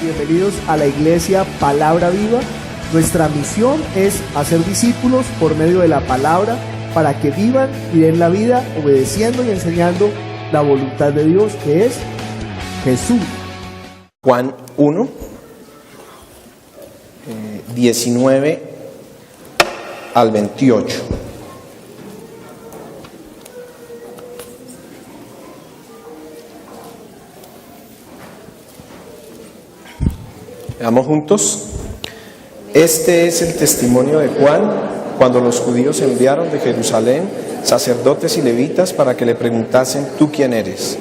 Bienvenidos a la Iglesia Palabra Viva. Nuestra misión es hacer discípulos por medio de la palabra para que vivan y den la vida obedeciendo y enseñando la voluntad de Dios, que es Jesús. Juan 1, 19 al 28. Veamos juntos. Este es el testimonio de Juan cuando los judíos enviaron de Jerusalén sacerdotes y levitas para que le preguntasen: ¿tú quién eres?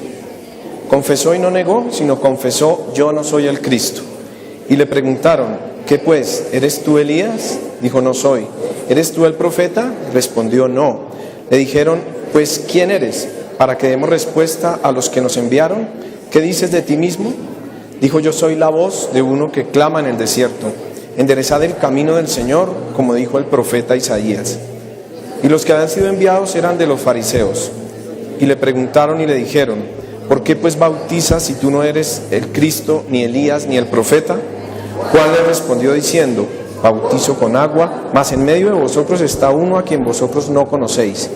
Confesó y no negó, sino confesó: yo no soy el Cristo. Y le preguntaron: ¿qué pues? ¿Eres tú Elías? Dijo: no soy. ¿Eres tú el profeta? Respondió: no. Le dijeron: pues ¿quién eres? Para que demos respuesta a los que nos enviaron. ¿Qué dices de ti mismo? Dijo: yo soy la voz de uno que clama en el desierto: enderezad el camino del Señor, como dijo el profeta Isaías. Y los que habían sido enviados eran de los fariseos. Y le preguntaron y le dijeron: ¿por qué pues bautizas si tú no eres el Cristo, ni Elías, ni el profeta? Juan le respondió diciendo: bautizo con agua, mas en medio de vosotros está uno a quien vosotros no conocéis.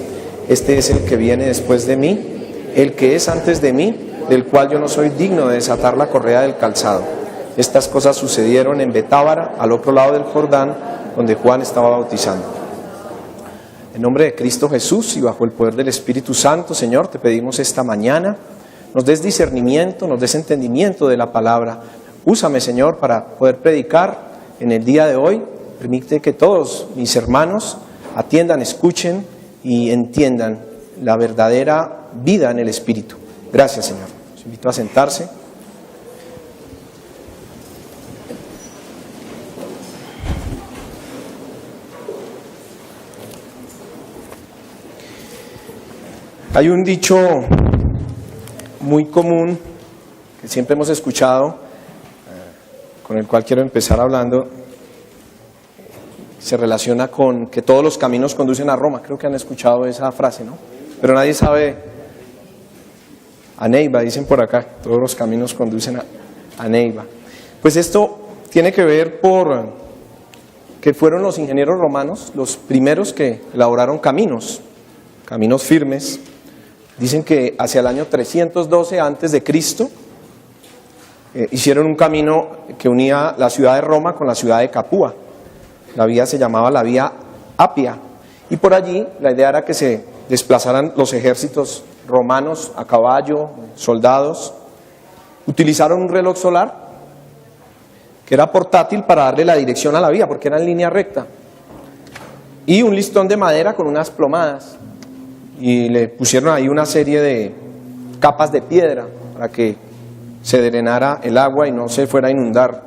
Este es el que viene después de mí, el que es antes de mí, del cual yo no soy digno de desatar la correa del calzado. Estas cosas sucedieron en Betábara, al otro lado del Jordán, donde Juan estaba bautizando. En nombre de Cristo Jesús y bajo el poder del Espíritu Santo, Señor, te pedimos esta mañana, nos des discernimiento, nos des entendimiento de la palabra. Úsame, Señor, para poder predicar en el día de hoy. Permite que todos mis hermanos atiendan, escuchen y entiendan la verdadera vida en el Espíritu. Gracias, Señor. Los invito a sentarse. Hay un dicho muy común que siempre hemos escuchado, con el cual quiero empezar hablando. Se relaciona con que todos los caminos conducen a Roma. Creo que han escuchado esa frase, ¿no? Pero nadie sabe a Neiva, dicen por acá. Todos los caminos conducen a Neiva. Pues esto tiene que ver por que fueron los ingenieros romanos los primeros que elaboraron caminos firmes. Dicen que hacia el año 312 antes de Cristo hicieron un camino que unía la ciudad de Roma con la ciudad de Capua. La vía se llamaba la vía Apia, y por allí la idea era que se desplazaran los ejércitos romanos a caballo, soldados. Utilizaron un reloj solar que era portátil para darle la dirección a la vía, porque era en línea recta, y un listón de madera con unas plomadas, y le pusieron ahí una serie de capas de piedra para que se drenara el agua y no se fuera a inundar.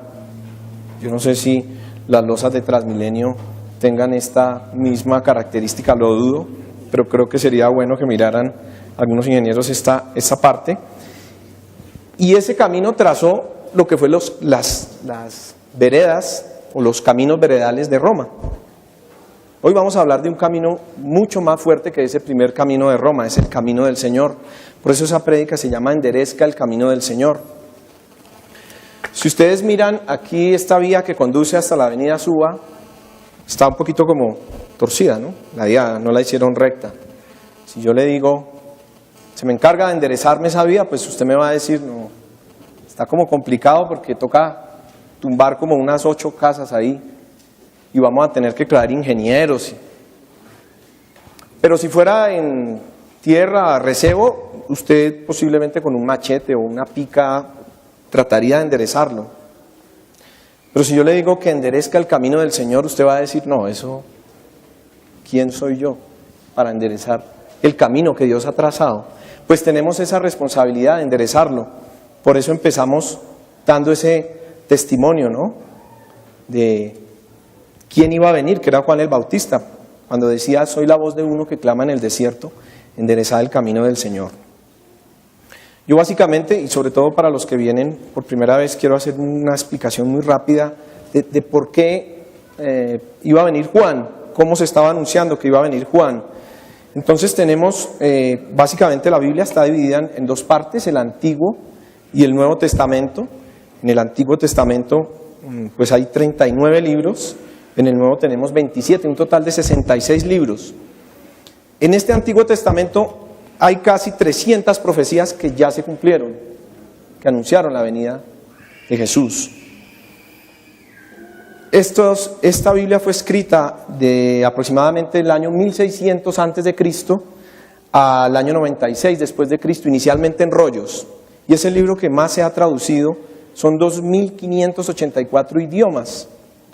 Yo no sé si las losas de Transmilenio tengan esta misma característica, lo dudo, pero creo que sería bueno que miraran algunos ingenieros esta parte. Y ese camino trazó lo que fue las veredas o los caminos veredales de Roma. Hoy vamos a hablar de un camino mucho más fuerte que ese primer camino de Roma, es el camino del Señor. Por eso esa prédica se llama Enderezca el camino del Señor. Si ustedes miran aquí esta vía que conduce hasta la avenida Suba, está un poquito como torcida, ¿no? La vía no la hicieron recta. Si yo le digo: se me encarga de enderezarme esa vía, pues usted me va a decir: no, está como complicado porque toca tumbar como unas 8 casas ahí y vamos a tener que traer ingenieros. Pero si fuera en tierra, recebo, usted posiblemente con un machete o una pica trataría de enderezarlo. Pero si yo le digo que enderezca el camino del Señor, usted va a decir: no, eso, ¿quién soy yo para enderezar el camino que Dios ha trazado? Pues tenemos esa responsabilidad de enderezarlo. Por eso empezamos dando ese testimonio, ¿no? De quién iba a venir, que era Juan el Bautista, cuando decía: soy la voz de uno que clama en el desierto, enderezad el camino del Señor. Yo básicamente, y sobre todo para los que vienen por primera vez, quiero hacer una explicación muy rápida de por qué iba a venir Juan, cómo se estaba anunciando que iba a venir Juan. Entonces tenemos, básicamente la Biblia está dividida en dos partes, el Antiguo y el Nuevo Testamento. En el Antiguo Testamento pues hay 39 libros, en el Nuevo tenemos 27, un total de 66 libros. En este Antiguo Testamento hay casi 300 profecías que ya se cumplieron, que anunciaron la venida de Jesús. Esta Biblia fue escrita de aproximadamente el año 1600 antes de Cristo al año 96 después de Cristo, inicialmente en rollos. Y es el libro que más se ha traducido, son 2.584 idiomas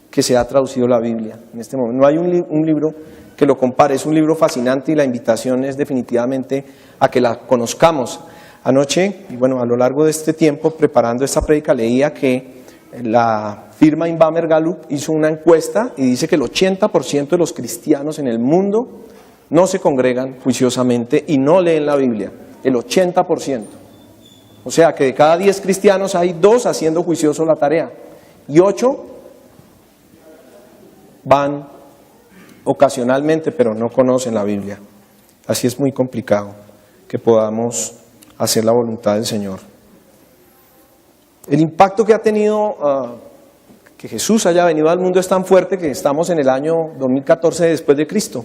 que se ha traducido la Biblia en este momento. No hay un libro que lo compare, es un libro fascinante y la invitación es definitivamente a que la conozcamos. Anoche, y bueno, a lo largo de este tiempo, preparando esta prédica, leía que la firma Inbamer Gallup hizo una encuesta y dice que el 80% de los cristianos en el mundo no se congregan juiciosamente y no leen la Biblia, el 80%. O sea que de cada 10 cristianos hay 2 haciendo juicioso la tarea y 8 van ocasionalmente, pero no conocen la Biblia. Así es muy complicado que podamos hacer la voluntad del Señor. El impacto que ha tenido que Jesús haya venido al mundo es tan fuerte que estamos en el año 2014 después de Cristo.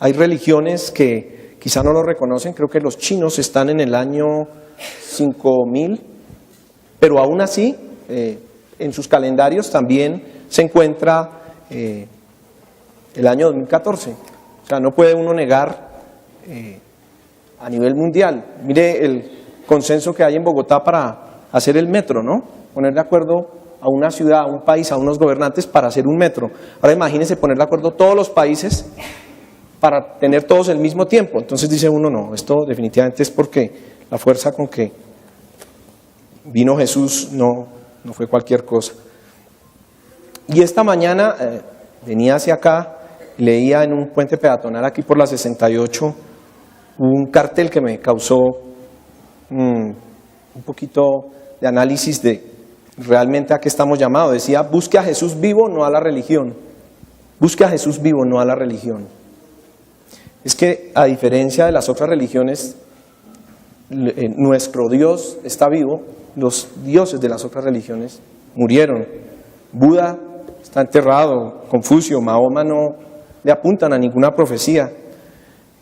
Hay religiones que quizá no lo reconocen, creo que los chinos están en el año 5000, pero aún así en sus calendarios también se encuentra el año 2014. O sea, no puede uno negar a nivel mundial. Mire el consenso que hay en Bogotá para hacer el metro, ¿no? Poner de acuerdo a una ciudad, a un país, a unos gobernantes para hacer un metro. Ahora imagínense poner de acuerdo todos los países para tener todos el mismo tiempo. Entonces dice uno, no, esto definitivamente es porque la fuerza con que vino Jesús no fue cualquier cosa. Y esta mañana venía hacia acá, leía en un puente peatonal aquí por la 68 un cartel que me causó un poquito de análisis de realmente a qué estamos llamados. Decía, busque a Jesús vivo, no a la religión. Busque a Jesús vivo, no a la religión. Es que a diferencia de las otras religiones, nuestro Dios está vivo, los dioses de las otras religiones murieron. Buda está enterrado, Confucio, Mahoma no le apuntan a ninguna profecía.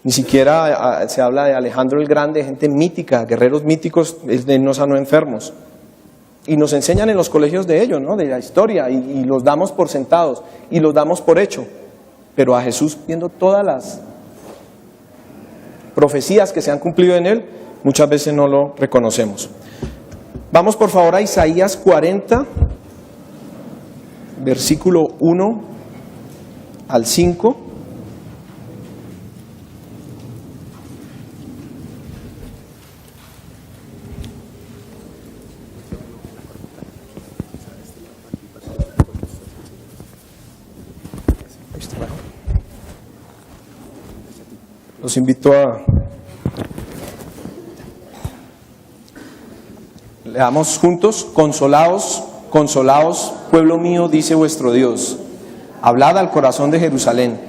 Ni siquiera se habla de Alejandro el Grande, gente mítica, guerreros míticos, él no sanó enfermos. Y nos enseñan en los colegios de ellos, ¿no? De la historia, y los damos por sentados, y los damos por hecho. Pero a Jesús, viendo todas las profecías que se han cumplido en él, muchas veces no lo reconocemos. Vamos por favor a Isaías 40, versículo 1 al 5. Los invito a leamos juntos. Consolaos, consolaos, pueblo mío, dice vuestro Dios. Hablad al corazón de Jerusalén.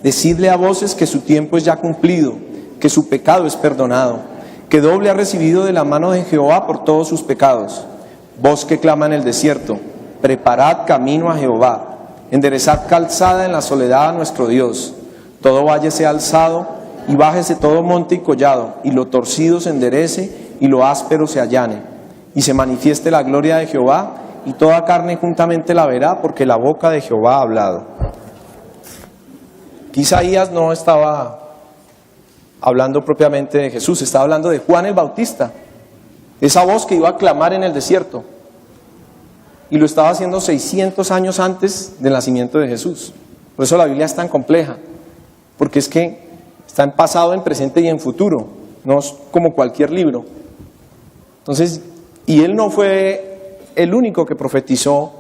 Decidle a voces que su tiempo es ya cumplido, que su pecado es perdonado, que doble ha recibido de la mano de Jehová por todos sus pecados. Voz que clama en el desierto, preparad camino a Jehová, enderezad calzada en la soledad a nuestro Dios. Todo valle sea alzado, y bájese todo monte y collado, y lo torcido se enderece, y lo áspero se allane, y se manifieste la gloria de Jehová, y toda carne juntamente la verá, porque la boca de Jehová ha hablado. Isaías no estaba hablando propiamente de Jesús, estaba hablando de Juan el Bautista, esa voz que iba a clamar en el desierto, y lo estaba haciendo 600 años antes del nacimiento de Jesús. Por eso la Biblia es tan compleja, porque es que está en pasado, en presente y en futuro, no es como cualquier libro. Entonces, y él no fue el único que profetizó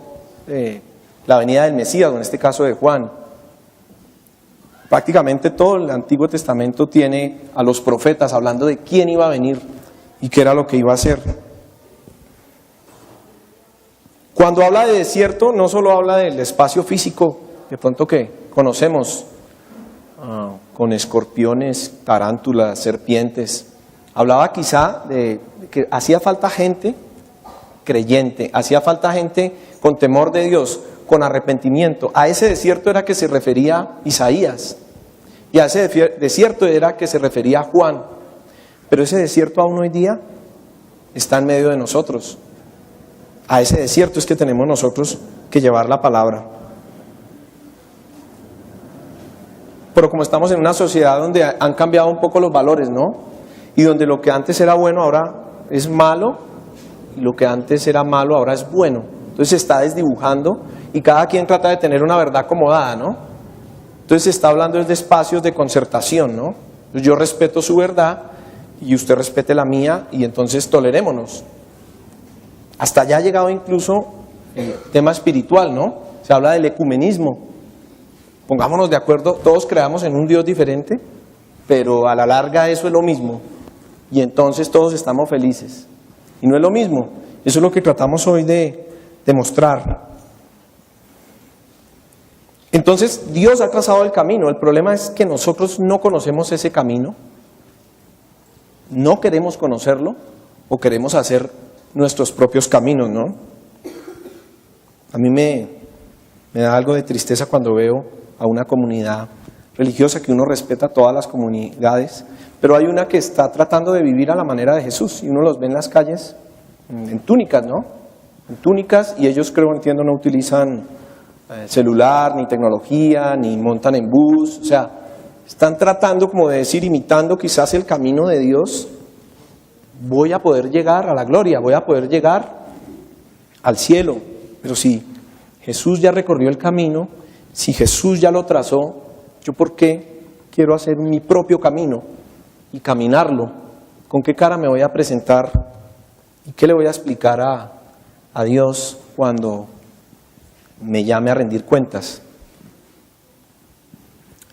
la venida del Mesías, o en este caso de Juan. Prácticamente todo el Antiguo Testamento tiene a los profetas hablando de quién iba a venir y qué era lo que iba a hacer. Cuando habla de desierto, no solo habla del espacio físico, de pronto que conocemos, con escorpiones, tarántulas, serpientes. Hablaba quizá de que hacía falta gente creyente. Hacía falta gente con temor de Dios, con arrepentimiento. A ese desierto era que se refería Isaías. Y a ese desierto era que se refería Juan. Pero ese desierto aún hoy día está en medio de nosotros. A ese desierto es que tenemos nosotros que llevar la palabra. Pero como estamos en una sociedad donde han cambiado un poco los valores, ¿no? Y donde lo que antes era bueno ahora es malo, y lo que antes era malo ahora es bueno. Entonces se está desdibujando y cada quien trata de tener una verdad acomodada, ¿no? Entonces se está hablando de espacios de concertación, ¿no? Entonces yo respeto su verdad y usted respete la mía y entonces tolerémonos. Hasta allá ha llegado incluso el tema espiritual, ¿no? Se habla del ecumenismo. Pongámonos de acuerdo, todos creamos en un Dios diferente, pero a la larga eso es lo mismo. Y entonces todos estamos felices. Y no es lo mismo. Eso es lo que tratamos hoy de mostrar. Entonces Dios ha trazado el camino. El problema es que nosotros no conocemos ese camino. No queremos conocerlo o queremos hacer nuestros propios caminos, ¿no? A mí me da algo de tristeza cuando veo a una comunidad religiosa, que uno respeta todas las comunidades, pero hay una que está tratando de vivir a la manera de Jesús y uno los ve en las calles en túnicas, ¿no? En túnicas, y ellos, entiendo, no utilizan celular, ni tecnología, ni montan en bus, o sea, están tratando como de decir, imitando quizás el camino de Dios, voy a poder llegar a la gloria, voy a poder llegar al cielo. Pero si Jesús ya recorrió el camino, si Jesús ya lo trazó, ¿yo por qué quiero hacer mi propio camino y caminarlo? ¿Con qué cara me voy a presentar? ¿Y qué le voy a explicar a Dios cuando me llame a rendir cuentas?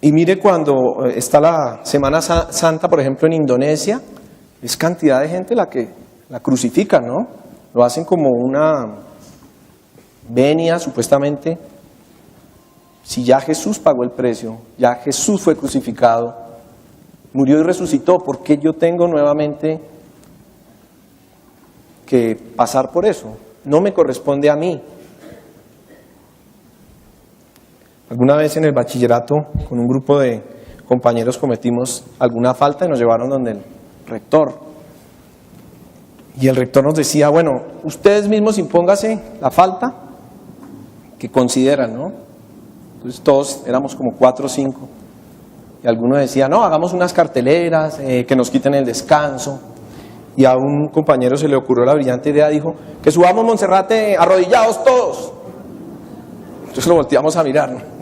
Y mire, cuando está la Semana Santa, por ejemplo, en Indonesia, es cantidad de gente la que la crucifican, ¿no? Lo hacen como una venia, supuestamente. Si ya Jesús pagó el precio, ya Jesús fue crucificado, murió y resucitó, ¿por qué yo tengo nuevamente que pasar por eso? No me corresponde a mí. Alguna vez en el bachillerato, con un grupo de compañeros cometimos alguna falta y nos llevaron donde el rector. Y el rector nos decía, bueno, ustedes mismos impóngase la falta que consideran, ¿no? Entonces todos éramos como 4 o 5. Y algunos decían, no, hagamos unas carteleras, que nos quiten el descanso. Y a un compañero se le ocurrió la brillante idea, dijo, que subamos Monserrate arrodillados todos. Entonces lo volteamos a mirar, ¿no?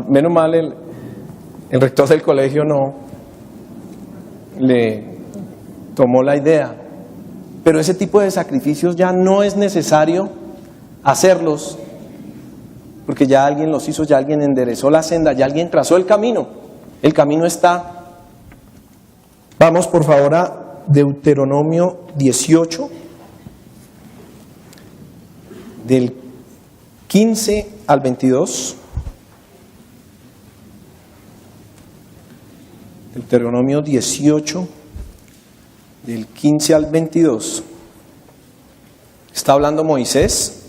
Menos mal el rector del colegio no le tomó la idea. Pero ese tipo de sacrificios ya no es necesario hacerlos, porque ya alguien los hizo, ya alguien enderezó la senda, ya alguien trazó el camino. El camino está. Vamos por favor a Deuteronomio 18, del 15 al 22. Deuteronomio 18, del 15 al 22. Está hablando Moisés.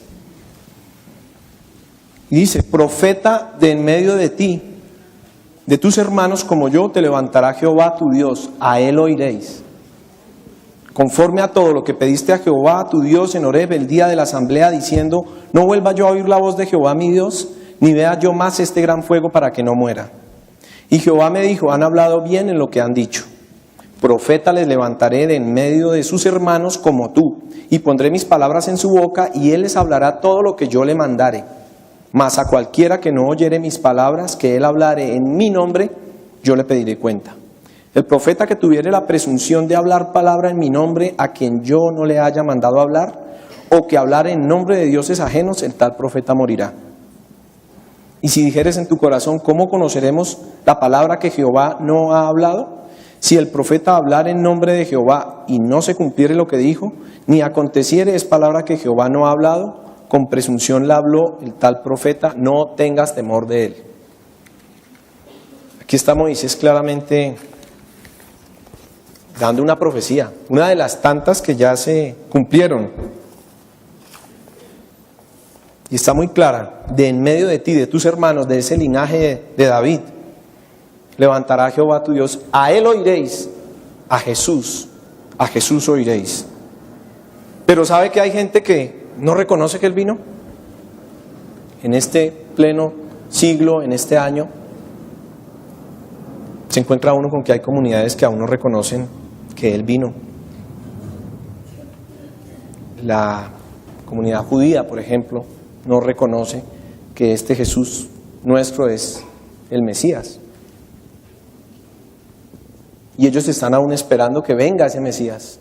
Y dice, profeta de en medio de ti, de tus hermanos como yo, te levantará Jehová tu Dios, a él oiréis. Conforme a todo lo que pediste a Jehová tu Dios en Horeb el día de la asamblea, diciendo, no vuelva yo a oír la voz de Jehová mi Dios, ni vea yo más este gran fuego para que no muera. Y Jehová me dijo, han hablado bien en lo que han dicho. Profeta les levantaré de en medio de sus hermanos como tú, y pondré mis palabras en su boca, y él les hablará todo lo que yo le mandare. Mas a cualquiera que no oyere mis palabras, que él hablare en mi nombre, yo le pediré cuenta. El profeta que tuviere la presunción de hablar palabra en mi nombre, a quien yo no le haya mandado hablar, o que hablare en nombre de dioses ajenos, el tal profeta morirá. Y si dijeres en tu corazón, ¿cómo conoceremos la palabra que Jehová no ha hablado? Si el profeta hablar en nombre de Jehová y no se cumpliere lo que dijo, ni aconteciere es palabra que Jehová no ha hablado, con presunción la habló el tal profeta, no tengas temor de él. Aquí está Moisés claramente dando una profecía, una de las tantas que ya se cumplieron. y está muy clara: de en medio de ti, de tus hermanos, de ese linaje de David, levantará Jehová tu Dios, a él oiréis, a Jesús oiréis. Pero ¿sabe que hay gente que no reconoce que él vino? En este pleno siglo, en este año, se encuentra uno con que hay comunidades que aún no reconocen que él vino. La comunidad judía, por ejemplo, no reconoce que este Jesús nuestro es el Mesías. Y ellos están aún esperando que venga ese Mesías.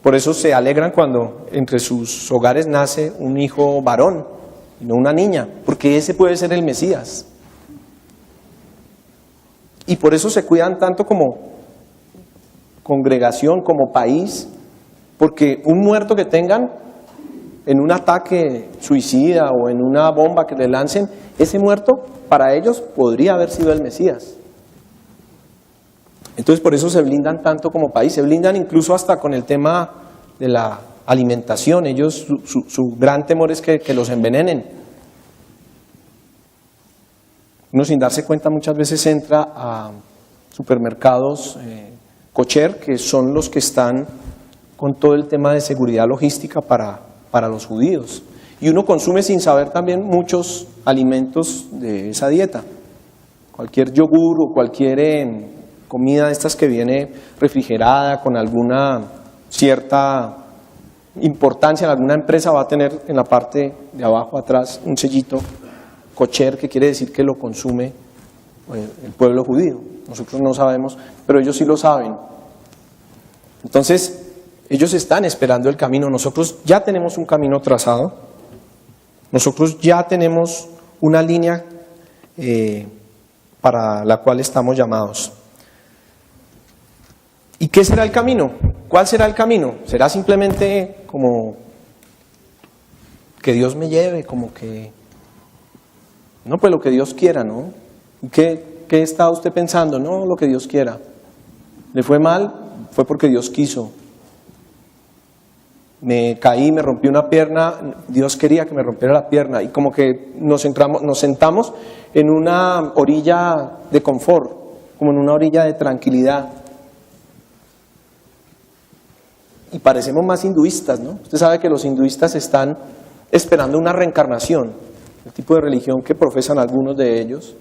Por eso se alegran cuando entre sus hogares nace un hijo varón y no una niña, porque ese puede ser el Mesías. Y por eso se cuidan tanto como congregación, como país, porque un muerto que tengan en un ataque suicida o en una bomba que le lancen, ese muerto para ellos podría haber sido el Mesías. Entonces por eso se blindan tanto como país, se blindan incluso hasta con el tema de la alimentación. Ellos, su gran temor es que los envenenen. Uno sin darse cuenta muchas veces entra a supermercados kosher, que son los que están con todo el tema de seguridad logística para los judíos. Y uno consume sin saber también muchos alimentos de esa dieta. Cualquier yogur o cualquier comida de estas que viene refrigerada con alguna cierta importancia en alguna empresa va a tener en la parte de abajo atrás un sellito kosher, que quiere decir que lo consume el pueblo judío. Nosotros no sabemos, pero ellos sí lo saben. Entonces ellos están esperando el camino. Nosotros ya tenemos un camino trazado, nosotros ya tenemos una línea para la cual estamos llamados. ¿Y qué será el camino? ¿Cuál será el camino? ¿Será simplemente como que Dios me lleve, como que... No, pues lo que Dios quiera, ¿no? ¿Qué está usted pensando? No, lo que Dios quiera. ¿Le fue mal? Fue porque Dios quiso. Me caí, me rompí una pierna, Dios quería que me rompiera la pierna. Y como que nos sentamos en una orilla de confort, como en una orilla de tranquilidad. Y parecemos más hinduistas, ¿no? Usted sabe que los hinduistas están esperando una reencarnación, el tipo de religión que profesan algunos de ellos.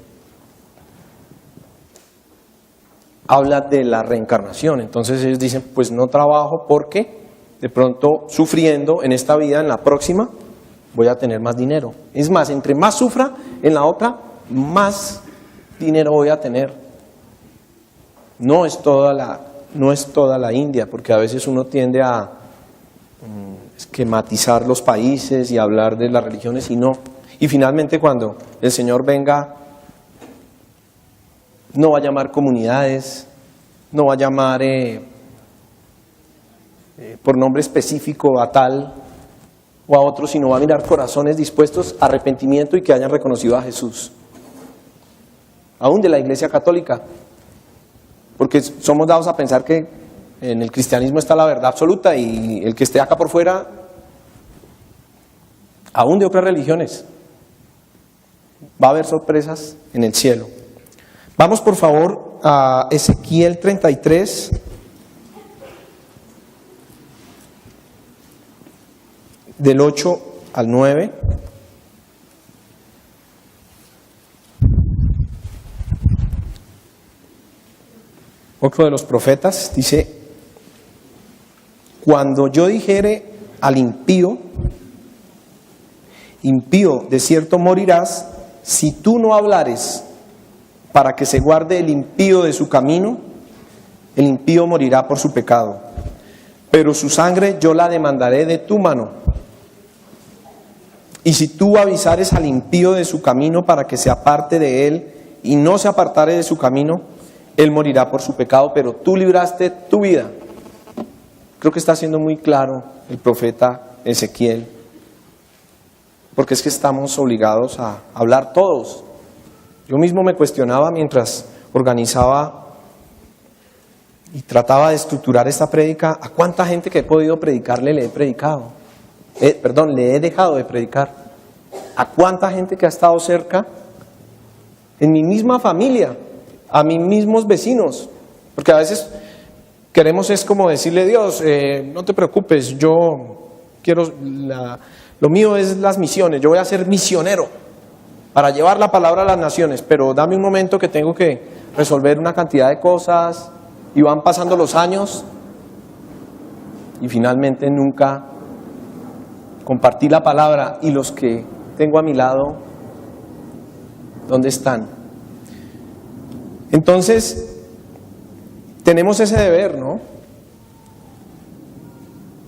Habla de la reencarnación, entonces ellos dicen, pues no trabajo porque de pronto sufriendo en esta vida, en la próxima, voy a tener más dinero. Es más, entre más sufra en la otra, más dinero voy a tener. No es toda la India, porque a veces uno tiende a esquematizar los países y hablar de las religiones y no. Y finalmente cuando el Señor venga, no va a llamar comunidades, no va a llamar por nombre específico a tal o a otro, sino va a mirar corazones dispuestos a arrepentimiento y que hayan reconocido a Jesús. Aún de la Iglesia Católica. Porque somos dados a pensar que en el cristianismo está la verdad absoluta y el que esté acá por fuera, aún de otras religiones, va a haber sorpresas en el cielo. Vamos por favor a Ezequiel 33, del 8 al 9. Otro de los profetas dice: cuando yo dijere al impío, impío, de cierto morirás, si tú no hablares para que se guarde el impío de su camino, el impío morirá por su pecado, pero su sangre yo la demandaré de tu mano. Y si tú avisares al impío de su camino para que se aparte de él y no se apartare de su camino, él morirá por su pecado, pero tú libraste tu vida. Creo que está siendo muy claro el profeta Ezequiel, porque es que estamos obligados a hablar todos. Yo mismo me cuestionaba mientras organizaba y trataba de estructurar esta prédica, ¿a cuánta gente que he podido predicarle le he predicado? Le he dejado de predicar. a cuánta gente que ha estado cerca, en mi misma familia, a mis mismos vecinos, porque a veces queremos es como decirle, Dios, no te preocupes, yo quiero, lo mío es las misiones, yo voy a ser misionero para llevar la palabra a las naciones, pero dame un momento que tengo que resolver una cantidad de cosas y van pasando los años y finalmente nunca compartí la palabra. Y los que tengo a mi lado, ¿dónde están? Entonces, tenemos ese deber, ¿no?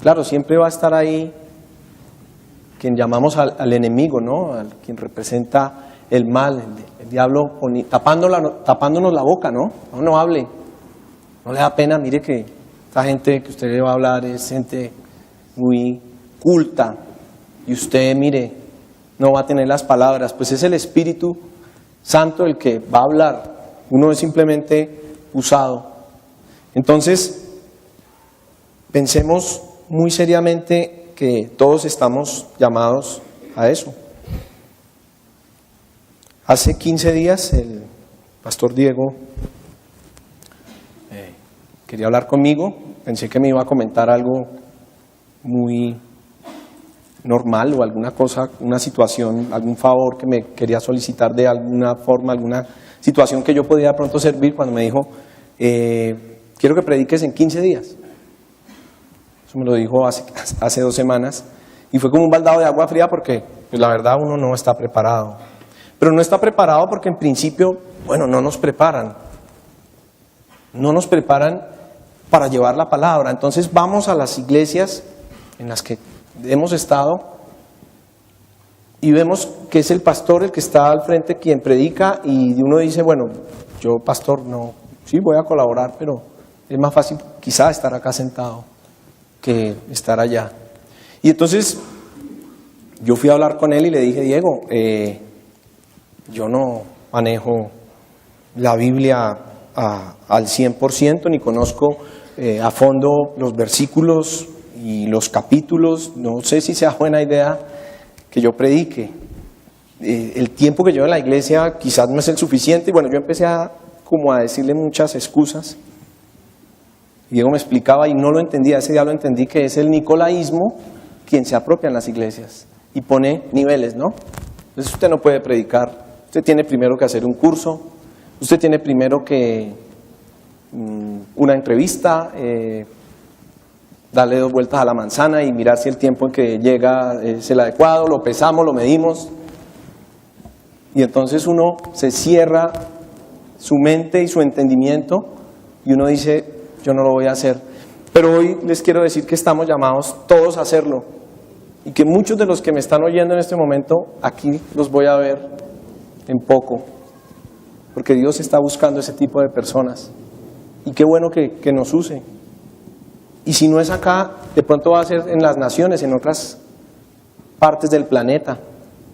Claro, siempre va a estar ahí quien llamamos al enemigo, ¿no? Al quien representa el mal, el diablo tapándonos la boca, ¿no? No hable, no le da pena. Mire que esta gente que usted le va a hablar es gente muy culta y usted, mire, no va a tener las palabras. Pues es el Espíritu Santo el que va a hablar, uno es simplemente usado. Entonces, pensemos muy seriamente que todos estamos llamados a eso. Hace 15 días el pastor Diego quería hablar conmigo, pensé que me iba a comentar algo muy normal o alguna cosa, una situación, algún favor que me quería solicitar de alguna forma, alguna situación que yo podía de pronto servir, cuando me dijo, quiero que prediques en 15 días. Eso me lo dijo hace 2 semanas y fue como un baldado de agua fría porque pues, la verdad uno no está preparado. Pero no está preparado porque en principio, bueno, no nos preparan. No nos preparan para llevar la palabra. Entonces vamos a las iglesias en las que hemos estado y vemos que es el pastor el que está al frente quien predica y uno dice, bueno, yo pastor no, sí voy a colaborar, pero es más fácil quizá estar acá sentado que estar allá. Y entonces yo fui a hablar con él y le dije, Diego, yo no manejo la Biblia al 100%, ni conozco a fondo los versículos y los capítulos, no sé si sea buena idea que yo predique. El tiempo que llevo en la iglesia quizás no es el suficiente, y bueno, yo empecé como a decirle muchas excusas. Y Diego me explicaba y no lo entendía, ese día lo entendí, que es el nicolaísmo quien se apropia en las iglesias y pone niveles, ¿no? Entonces usted no puede predicar, usted tiene primero que hacer un curso, usted tiene primero que una entrevista, darle 2 vueltas a la manzana y mirar si el tiempo en que llega es el adecuado, lo pesamos, lo medimos. Y entonces uno se cierra su mente y su entendimiento y uno dice, yo no lo voy a hacer. Pero hoy les quiero decir que estamos llamados todos a hacerlo y que muchos de los que me están oyendo en este momento, aquí los voy a ver en poco, porque Dios está buscando ese tipo de personas y qué bueno que nos use. Y si no es acá, de pronto va a ser en las naciones, en otras partes del planeta,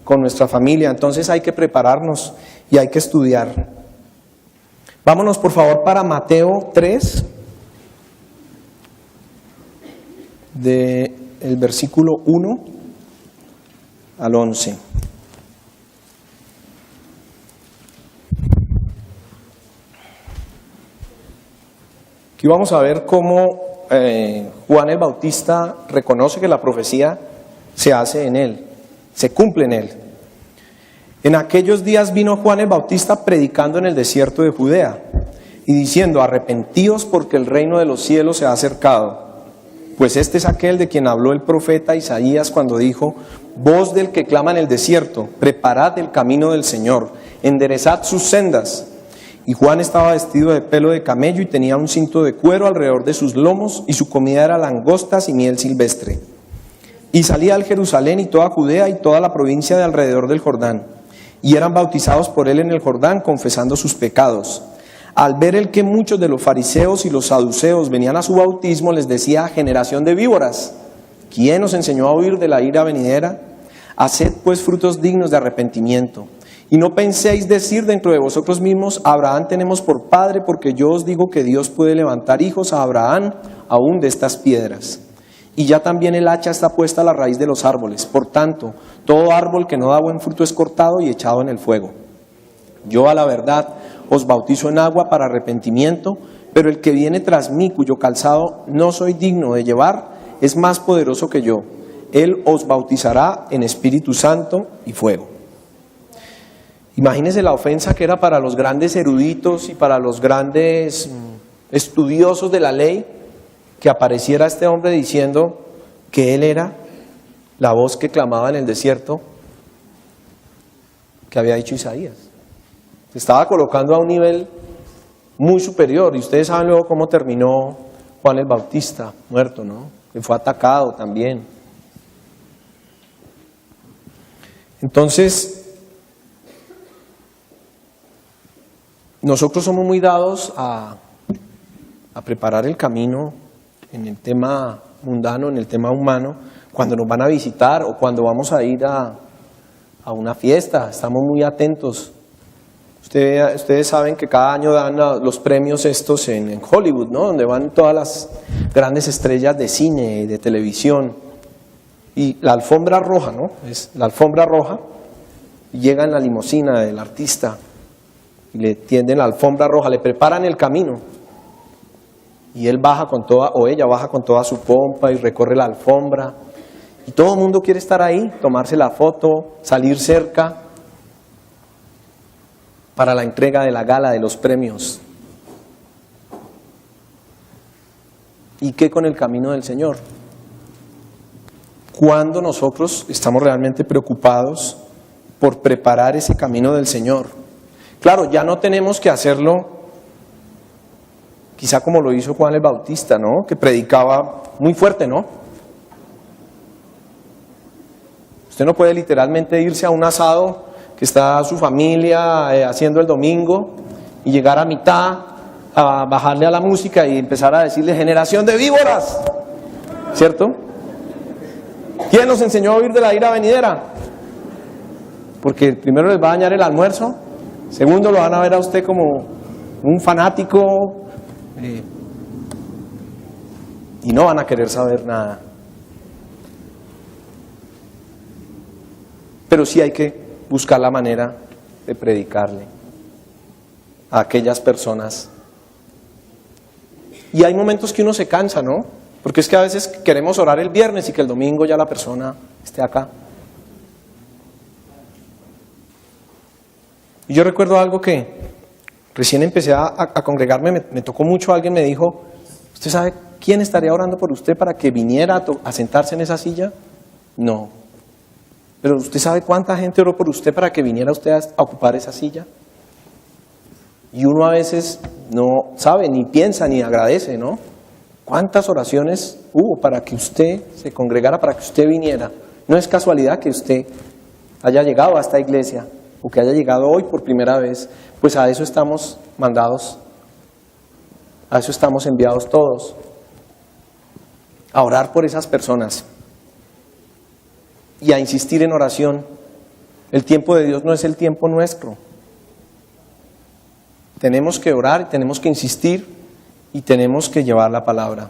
con nuestra familia. Entonces hay que prepararnos y hay que estudiar. Vámonos por favor para Mateo 3, del versículo 1 al 11. Aquí vamos a ver cómo Juan el Bautista reconoce que la profecía se hace en él, se cumple en él. En aquellos días vino Juan el Bautista predicando en el desierto de Judea y diciendo, arrepentíos porque el reino de los cielos se ha acercado. Pues este es aquel de quien habló el profeta Isaías cuando dijo, voz del que clama en el desierto, preparad el camino del Señor, enderezad sus sendas. Y Juan estaba vestido de pelo de camello y tenía un cinto de cuero alrededor de sus lomos y su comida era langostas y miel silvestre. Y salía al Jerusalén y toda Judea y toda la provincia de alrededor del Jordán. Y eran bautizados por él en el Jordán, confesando sus pecados. Al ver el que muchos de los fariseos y los saduceos venían a su bautismo, les decía, generación de víboras, ¿quién os enseñó a huir de la ira venidera? Haced pues frutos dignos de arrepentimiento. Y no penséis decir dentro de vosotros mismos, Abraham tenemos por padre, porque yo os digo que Dios puede levantar hijos a Abraham aún de estas piedras. y ya también el hacha está puesta a la raíz de los árboles. Por tanto, todo árbol que no da buen fruto es cortado y echado en el fuego. Yo a la verdad os bautizo en agua para arrepentimiento, pero el que viene tras mí, cuyo calzado no soy digno de llevar, es más poderoso que yo. Él os bautizará en Espíritu Santo y fuego. Imagínense la ofensa que era para los grandes eruditos y para los grandes estudiosos de la ley, que apareciera este hombre diciendo que él era la voz que clamaba en el desierto que había dicho Isaías. Se estaba colocando a un nivel muy superior, y ustedes saben luego cómo terminó Juan el Bautista, muerto, ¿no? Que fue atacado también. Entonces, nosotros somos muy dados a preparar el camino en el tema mundano, en el tema humano, cuando nos van a visitar o cuando vamos a ir a una fiesta, estamos muy atentos. Ustedes saben que cada año dan los premios estos en Hollywood, ¿no? Donde van todas las grandes estrellas de cine y de televisión. Y la alfombra roja, ¿no? Es la alfombra roja, y llega en la limusina del artista y le tienden la alfombra roja, le preparan el camino. Y él baja con toda, o ella baja con toda su pompa y recorre la alfombra. Y todo el mundo quiere estar ahí, tomarse la foto, salir cerca para la entrega de la gala de los premios. ¿Y qué con el camino del Señor? ¿Cuándo nosotros estamos realmente preocupados por preparar ese camino del Señor? Claro, ya no tenemos que hacerlo quizá como lo hizo Juan el Bautista, ¿no? Que predicaba muy fuerte, ¿no? Usted no puede literalmente irse a un asado que está su familia haciendo el domingo y llegar a mitad a bajarle a la música y empezar a decirle generación de víboras, ¿cierto? ¿Quién nos enseñó a huir de la ira venidera? Porque primero les va a dañar el almuerzo, segundo lo van a ver a usted como un fanático y no van a querer saber nada. Pero sí hay que buscar la manera de predicarle a aquellas personas. Y hay momentos que uno se cansa, ¿no? Porque es que a veces queremos orar el viernes y que el domingo ya la persona esté acá. Y yo recuerdo algo que recién empecé a congregarme, me tocó mucho, alguien me dijo, ¿usted sabe quién estaría orando por usted para que viniera a sentarse en esa silla? No. Pero ¿usted sabe cuánta gente oró por usted para que viniera usted a ocupar esa silla? Y uno a veces no sabe, ni piensa, ni agradece, ¿no? ¿Cuántas oraciones hubo para que usted se congregara, para que usted viniera? No es casualidad que usted haya llegado a esta iglesia, o que haya llegado hoy por primera vez, pues a eso estamos mandados, a eso estamos enviados todos, a orar por esas personas y a insistir en oración. El tiempo de Dios no es el tiempo nuestro. Tenemos que orar y tenemos que insistir y tenemos que llevar la palabra.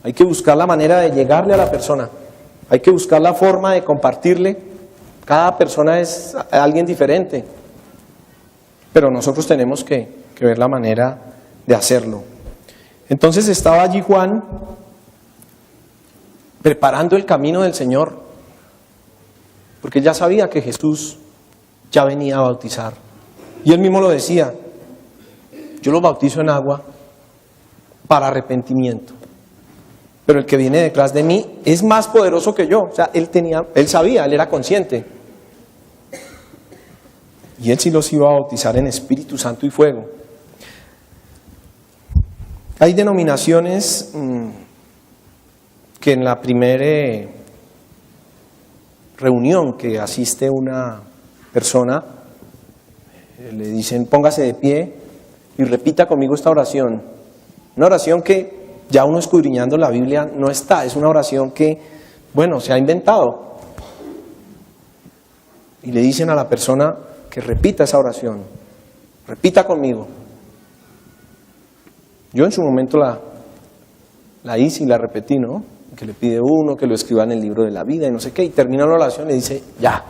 Hay que buscar la manera de llegarle a la persona, hay que buscar la forma de compartirle. Cada persona es alguien diferente, pero nosotros tenemos que ver la manera de hacerlo. Entonces estaba allí Juan preparando el camino del Señor, porque él ya sabía que Jesús ya venía a bautizar. Y él mismo lo decía, yo los bautizo en agua para arrepentimiento, pero el que viene detrás de mí es más poderoso que yo. O sea, él sabía, él era consciente. Y él sí los iba a bautizar en Espíritu Santo y fuego. Hay denominaciones que en la primera reunión que asiste una persona, le dicen póngase de pie y repita conmigo esta oración. Una oración que ya uno escudriñando la Biblia no está, es una oración que, bueno, se ha inventado. Y le dicen a la persona que repita esa oración, repita conmigo. Yo en su momento la hice y la repetí, ¿no? que le pide uno, que lo escriba en el libro de la vida y no sé qué, y termina la oración y dice, ya,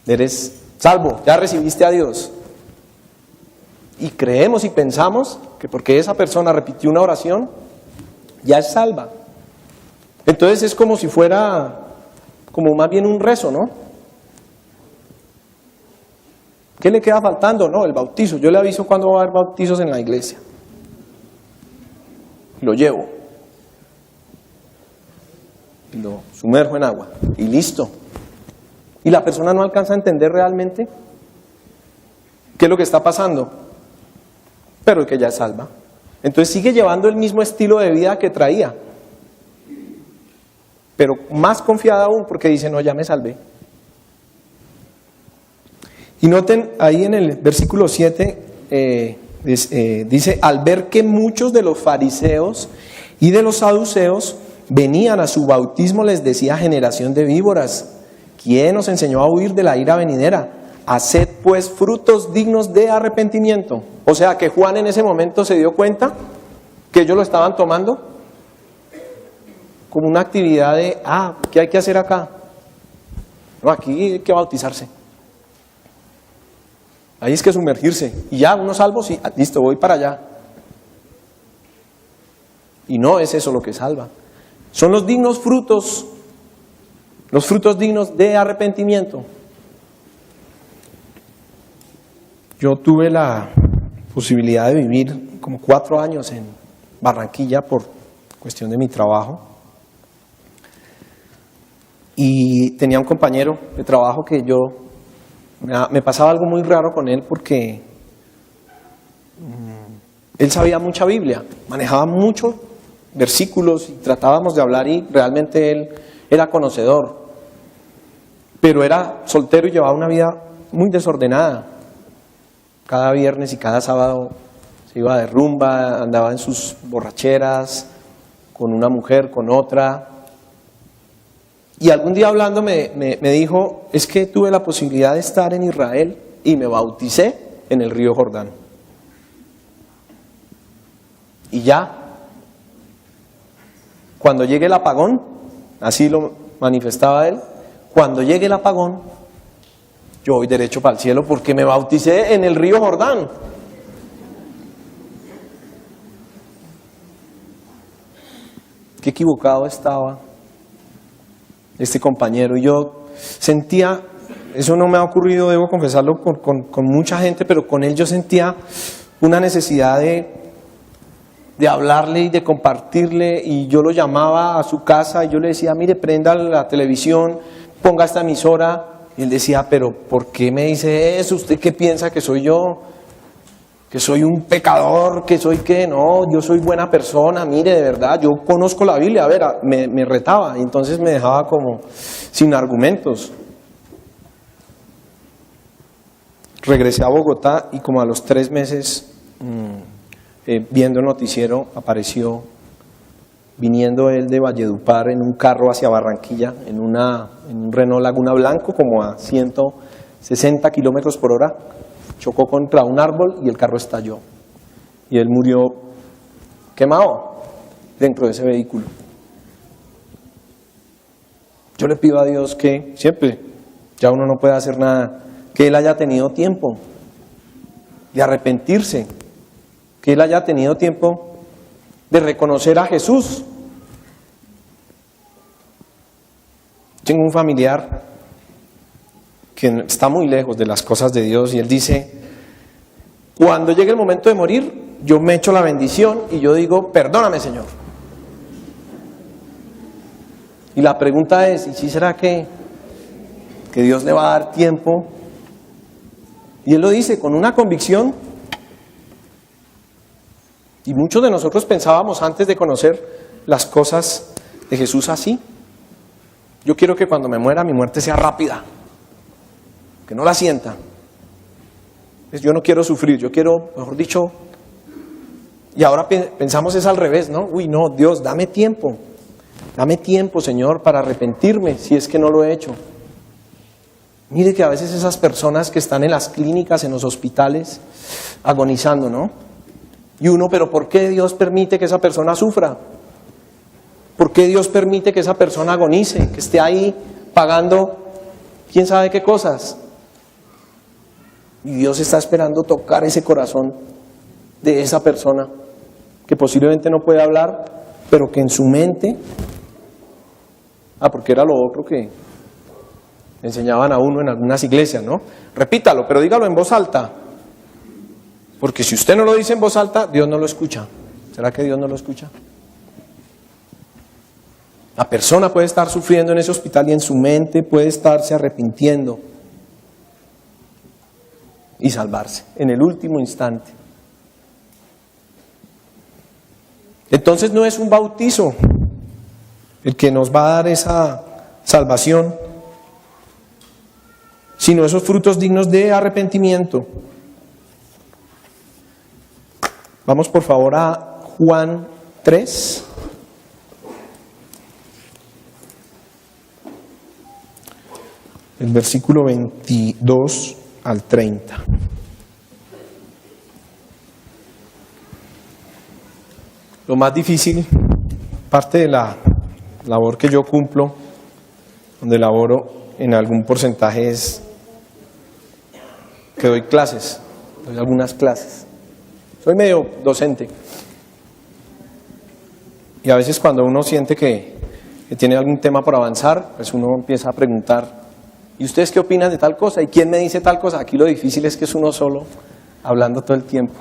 eres salvo, ya recibiste a Dios. Y creemos y pensamos que porque esa persona repitió una oración, ya es salva. Entonces es como si fuera, como más bien un rezo, ¿no? ¿Qué le queda faltando? No, el bautizo. Yo le aviso cuando va a haber bautizos en la iglesia. Lo llevo. Y lo sumerjo en agua. Y listo. Y la persona no alcanza a entender realmente qué es lo que está pasando. Pero el que ya es salva. Entonces sigue llevando el mismo estilo de vida que traía. Pero más confiada aún porque dice, no, ya me salvé. Y noten ahí en el versículo 7, dice, al ver que muchos de los fariseos y de los saduceos venían a su bautismo, les decía, generación de víboras, ¿quién os enseñó a huir de la ira venidera? Haced pues frutos dignos de arrepentimiento. O sea que Juan en ese momento se dio cuenta que ellos lo estaban tomando como una actividad de, ¿qué hay que hacer acá? No, aquí hay que bautizarse. Ahí es que sumergirse. Y ya, uno salvo, sí, listo, voy para allá. Y no es eso lo que salva. Son los dignos frutos, los frutos dignos de arrepentimiento. Yo tuve la posibilidad de vivir como 4 años en Barranquilla por cuestión de mi trabajo. Y tenía un compañero de trabajo que me pasaba algo muy raro con él porque él sabía mucha Biblia, manejaba muchos versículos y tratábamos de hablar y realmente él era conocedor, pero era soltero y llevaba una vida muy desordenada. Cada viernes y cada sábado se iba de rumba, andaba en sus borracheras, con una mujer, con otra. Y algún día hablando me dijo, es que tuve la posibilidad de estar en Israel y me bauticé en el río Jordán. Y ya, cuando llegue el apagón, así lo manifestaba él, cuando llegue el apagón, yo voy derecho para el cielo porque me bauticé en el río Jordán. Qué equivocado estaba este compañero. Y yo sentía, eso no me ha ocurrido, debo confesarlo, con mucha gente, pero con él yo sentía una necesidad de hablarle y de compartirle, y yo lo llamaba a su casa y yo le decía, mire, prenda la televisión, ponga esta emisora, y él decía, pero ¿por qué me dice eso? ¿Usted qué piensa que soy yo? ¿Que soy un pecador? ¿Que soy qué? No, yo soy buena persona, mire, de verdad, yo conozco la Biblia. A ver, me retaba, y entonces me dejaba como sin argumentos. Regresé a Bogotá y como a los 3 meses, viendo el noticiero, apareció viniendo él de Valledupar en un carro hacia Barranquilla, en un Renault Laguna Blanco, como a 160 kilómetros por hora. Chocó contra un árbol y el carro estalló. Y él murió quemado dentro de ese vehículo. Yo le pido a Dios que siempre, ya uno no puede hacer nada, que él haya tenido tiempo de arrepentirse, que él haya tenido tiempo de reconocer a Jesús. Tengo un familiar que está muy lejos de las cosas de Dios y él dice, cuando llegue el momento de morir, yo me echo la bendición y yo digo, perdóname, Señor. Y la pregunta es, ¿y si será que Dios le va a dar tiempo? Y él lo dice con una convicción. Y muchos de nosotros pensábamos antes de conocer las cosas de Jesús así. Yo quiero que cuando me muera, mi muerte sea rápida, que no la sienta. Yo no quiero sufrir, yo quiero, mejor dicho, y ahora pensamos es al revés, ¿no? Uy, no, Dios, dame tiempo, Señor, para arrepentirme si es que no lo he hecho. Mire que a veces esas personas que están en las clínicas, en los hospitales, agonizando, ¿no? Y uno, pero ¿por qué Dios permite que esa persona sufra? ¿Por qué Dios permite que esa persona agonice, que esté ahí pagando quién sabe qué cosas? Y Dios está esperando tocar ese corazón de esa persona que posiblemente no puede hablar, pero que en su mente, porque era lo otro que enseñaban a uno en algunas iglesias, ¿no? Repítalo, pero dígalo en voz alta, porque si usted no lo dice en voz alta, Dios no lo escucha. ¿Será que Dios no lo escucha? La persona puede estar sufriendo en ese hospital y en su mente puede estarse arrepintiendo y salvarse en el último instante. Entonces no es un bautizo el que nos va a dar esa salvación, sino esos frutos dignos de arrepentimiento. Vamos por favor a Juan 3. El versículo 22 al 30. Lo más difícil, parte de la labor que yo cumplo, donde laboro en algún porcentaje, es que doy clases, doy algunas clases. Soy medio docente. Y a veces cuando uno siente que tiene algún tema por avanzar, pues uno empieza a preguntar, ¿y ustedes qué opinan de tal cosa? ¿Y quién me dice tal cosa? Aquí lo difícil es que es uno solo, hablando todo el tiempo.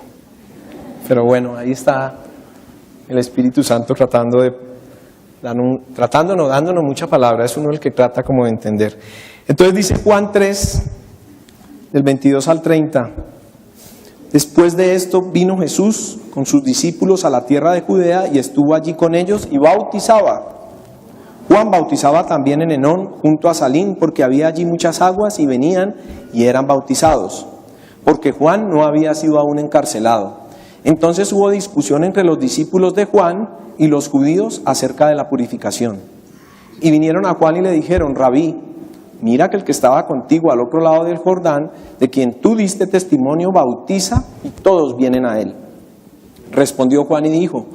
Pero bueno, ahí está el Espíritu Santo dándonos mucha palabra, es uno el que trata como de entender. Entonces dice Juan 3, del 22 al 30, después de esto vino Jesús con sus discípulos a la tierra de Judea y estuvo allí con ellos y bautizaba. Juan bautizaba también en Enón, junto a Salim, porque había allí muchas aguas y venían y eran bautizados, porque Juan no había sido aún encarcelado. Entonces hubo discusión entre los discípulos de Juan y los judíos acerca de la purificación. Y vinieron a Juan y le dijeron, Rabí, mira que el que estaba contigo al otro lado del Jordán, de quien tú diste testimonio, bautiza y todos vienen a él. Respondió Juan y dijo,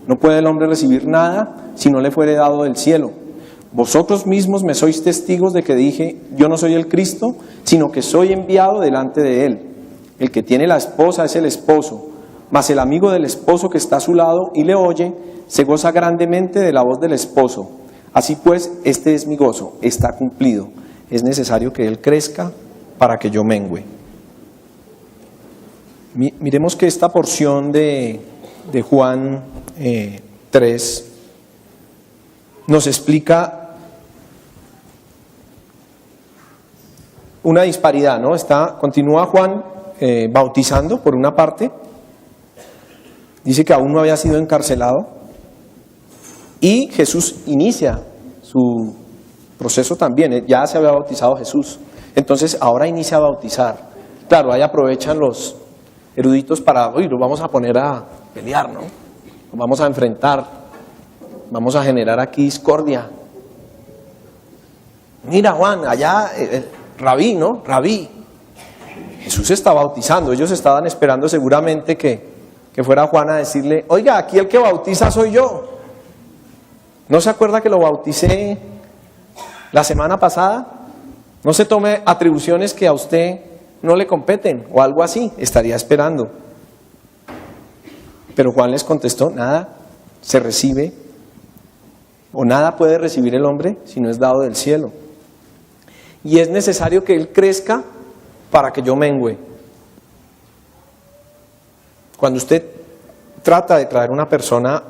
no puede el hombre recibir nada si no le fuere dado del cielo. Vosotros mismos me sois testigos de que dije, yo no soy el Cristo, sino que soy enviado delante de él. El que tiene la esposa es el esposo, mas el amigo del esposo que está a su lado y le oye, se goza grandemente de la voz del esposo. Así pues, este es mi gozo, está cumplido. Es necesario que él crezca para que yo mengüe. Miremos que esta porción de Juan 3 nos explica una disparidad, ¿no? Continúa Juan bautizando por una parte, dice que aún no había sido encarcelado, y Jesús inicia su proceso también, ya se había bautizado Jesús, entonces ahora inicia a bautizar. Claro, ahí aprovechan los eruditos para, lo vamos a poner a pelear, ¿no? Lo vamos a enfrentar, vamos a generar aquí discordia. Mira Juan, allá, Rabí, ¿no? Rabí. Jesús está bautizando, ellos estaban esperando seguramente que fuera Juan a decirle, oiga, aquí el que bautiza soy yo. ¿No se acuerda que lo bauticé la semana pasada? No se tome atribuciones que a usted no le competen o algo así, estaría esperando. Pero Juan les contestó, nada se recibe o nada puede recibir el hombre si no es dado del cielo. Y es necesario que él crezca para que yo mengüe. Cuando usted trata de traer una persona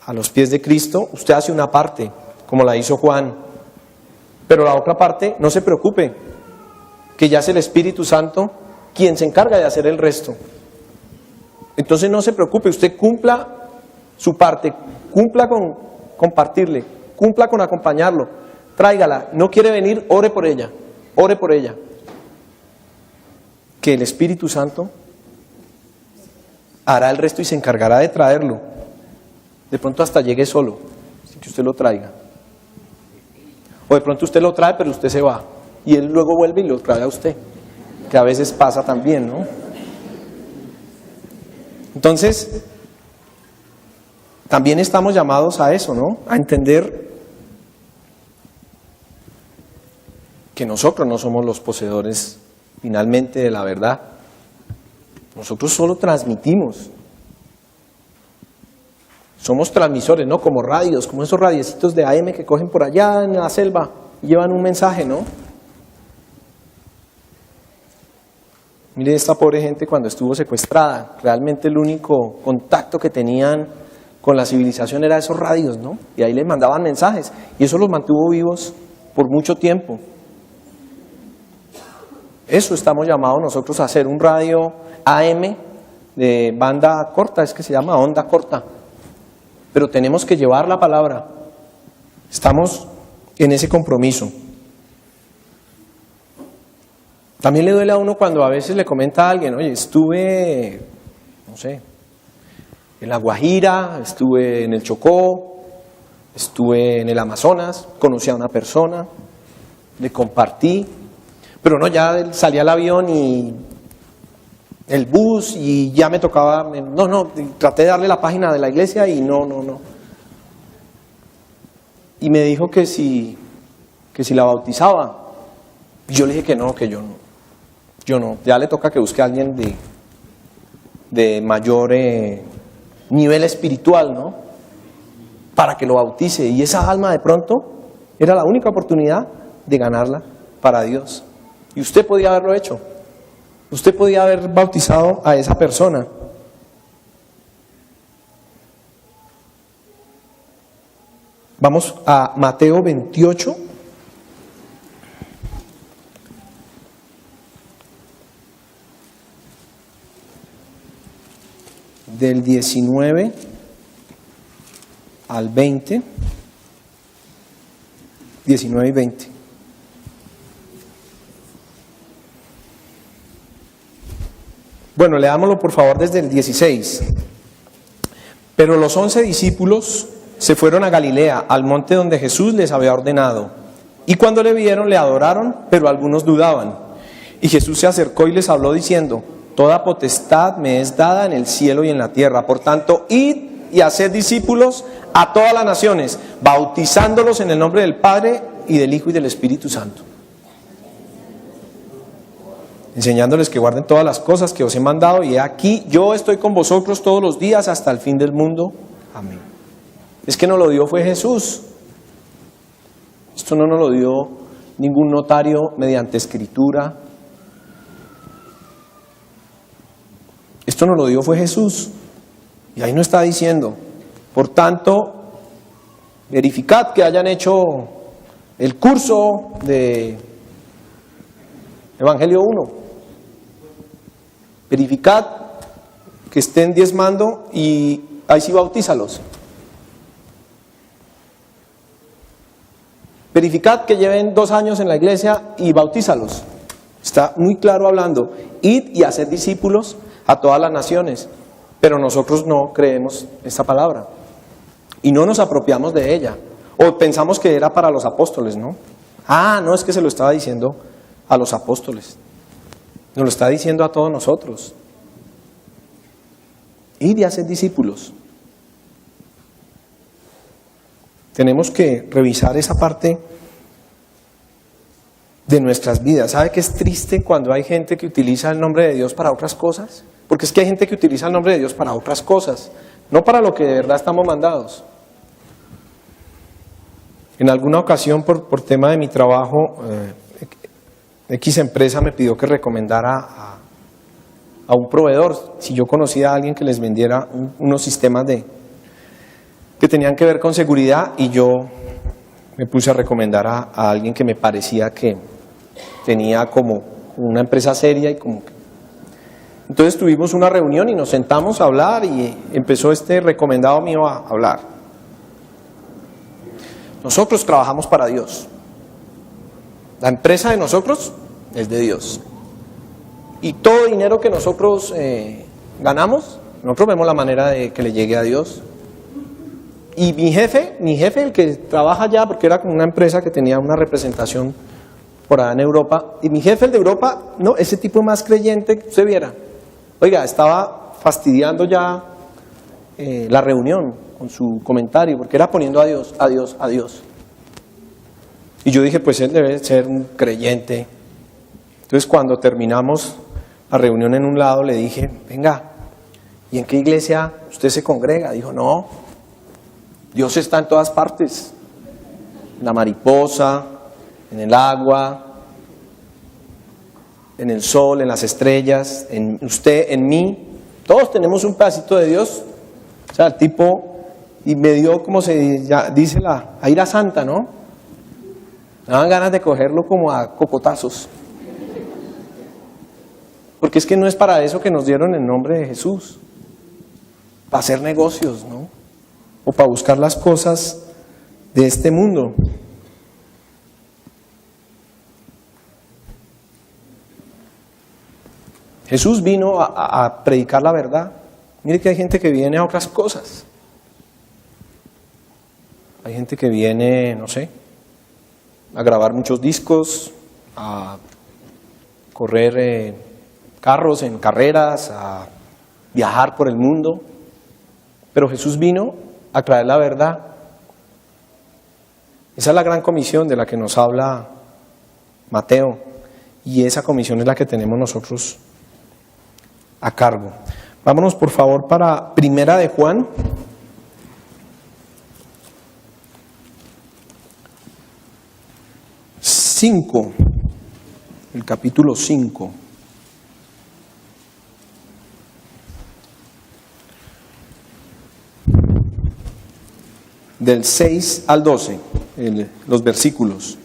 a los pies de Cristo, usted hace una parte, como la hizo Juan. Pero la otra parte, no se preocupe, que ya es el Espíritu Santo quien se encarga de hacer el resto. Entonces no se preocupe, usted cumpla su parte, cumpla con compartirle, cumpla con acompañarlo, tráigala. No quiere venir, ore por ella, que el Espíritu Santo hará el resto y se encargará de traerlo. De pronto hasta llegue solo, sin que usted lo traiga. O de pronto usted lo trae, pero usted se va. Y él luego vuelve y lo trae a usted. Que a veces pasa también, ¿no? Entonces, también estamos llamados a eso, ¿no? A entender que nosotros no somos los poseedores finalmente de la verdad. Nosotros solo transmitimos. Somos transmisores, ¿no? Como radios, como esos radiecitos de AM que cogen por allá en la selva y llevan un mensaje, ¿no? Mire esta pobre gente cuando estuvo secuestrada. Realmente el único contacto que tenían con la civilización era esos radios, ¿no? Y ahí les mandaban mensajes. Y eso los mantuvo vivos por mucho tiempo. Eso estamos llamados nosotros a hacer, un radio AM de banda corta, es que se llama onda corta. Pero tenemos que llevar la palabra. Estamos en ese compromiso. También le duele a uno cuando a veces le comenta a alguien, oye, estuve, no sé, en La Guajira, estuve en el Chocó, estuve en el Amazonas, conocí a una persona, le compartí, pero no, ya salí al avión y el bus y ya me tocaba, traté de darle la página de la iglesia y no. Y me dijo que si la bautizaba. Y yo le dije que no, que yo no. Ya le toca que busque a alguien de mayor nivel espiritual, ¿no? Para que lo bautice. Y esa alma de pronto era la única oportunidad de ganarla para Dios. Y usted podía haberlo hecho. Usted podía haber bautizado a esa persona. Vamos a Mateo 28. Del 19 al 20. 19 y 20. Bueno, leámoslo por favor desde el 16. Pero los 11 discípulos se fueron a Galilea, al monte donde Jesús les había ordenado. Y cuando le vieron, le adoraron, pero algunos dudaban. Y Jesús se acercó y les habló diciendo: toda potestad me es dada en el cielo y en la tierra. Por tanto, id y haced discípulos a todas las naciones, bautizándolos en el nombre del Padre y del Hijo y del Espíritu Santo, enseñándoles que guarden todas las cosas que os he mandado, y aquí yo estoy con vosotros todos los días hasta el fin del mundo. Amén. Es que nos lo dio fue Jesús. Esto no nos lo dio ningún notario mediante escritura. Esto nos lo dio fue Jesús. Y ahí nos está diciendo: por tanto, verificad que hayan hecho el curso de Evangelio 1. Verificad que estén diezmando y ahí sí bautízalos. Verificad que lleven 2 años en la iglesia y bautízalos. Está muy claro hablando. Id y haced discípulos a todas las naciones. Pero nosotros no creemos esta palabra y no nos apropiamos de ella. O pensamos que era para los apóstoles, ¿no? No, es que se lo estaba diciendo a los apóstoles. Nos lo está diciendo a todos nosotros. Id y haced discípulos. Tenemos que revisar esa parte de nuestras vidas. ¿Sabe qué es triste cuando hay gente que utiliza el nombre de Dios para otras cosas? Porque es que hay gente que utiliza el nombre de Dios para otras cosas, no para lo que de verdad estamos mandados. En alguna ocasión, por tema de mi trabajo, X empresa me pidió que recomendara a un proveedor, si yo conocía a alguien que les vendiera unos sistemas que tenían que ver con seguridad, y yo me puse a recomendar a alguien que me parecía que tenía como una empresa seria y como que... Entonces tuvimos una reunión y nos sentamos a hablar y empezó este recomendado mío a hablar. Nosotros trabajamos para Dios. La empresa de nosotros es de Dios. Y todo dinero que nosotros ganamos, nosotros vemos la manera de que le llegue a Dios. Y mi jefe, el que trabaja allá, porque era como una empresa que tenía una representación por allá en Europa, y mi jefe, el de Europa, no, ese tipo más creyente que usted viera. Oiga, estaba fastidiando ya la reunión. con su comentario, porque era poniendo a Dios, a Dios, a Dios. Y yo dije, pues él debe ser un creyente. Entonces cuando terminamos la reunión en un lado, le dije, venga, ¿y en qué iglesia usted se congrega? Dijo, no, Dios está en todas partes, en la mariposa, en el agua, en el sol, en las estrellas, en usted, en mí. Todos tenemos un pedacito de Dios. O sea, el tipo, y me dio, como se dice, la ira santa, ¿no? Me daban ganas de cogerlo como a cocotazos. Porque es que no es para eso que nos dieron el nombre de Jesús. Para hacer negocios, ¿no? O para buscar las cosas de este mundo. Jesús vino a predicar la verdad. Mire que hay gente que viene a otras cosas. Hay gente que viene, no sé, a grabar muchos discos, a correr carros en carreras, a viajar por el mundo. Pero Jesús vino a traer la verdad. Esa es la gran comisión de la que nos habla Mateo. Y esa comisión es la que tenemos nosotros a cargo. Vámonos por favor para Primera de Juan. El capítulo 5. Del 6 al 12, los versículos.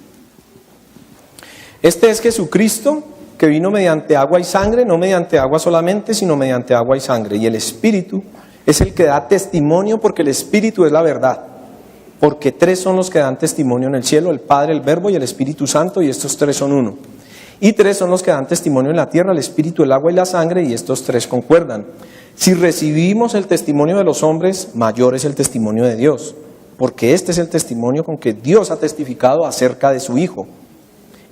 Este es Jesucristo, que vino mediante agua y sangre, no mediante agua solamente, sino mediante agua y sangre. Y el Espíritu es el que da testimonio, porque el Espíritu es la verdad. Porque tres son los que dan testimonio en el cielo, el Padre, el Verbo y el Espíritu Santo, y estos tres son uno. Y tres son los que dan testimonio en la tierra, el Espíritu, el agua y la sangre, y estos tres concuerdan. Si recibimos el testimonio de los hombres, mayor es el testimonio de Dios, porque este es el testimonio con que Dios ha testificado acerca de su Hijo.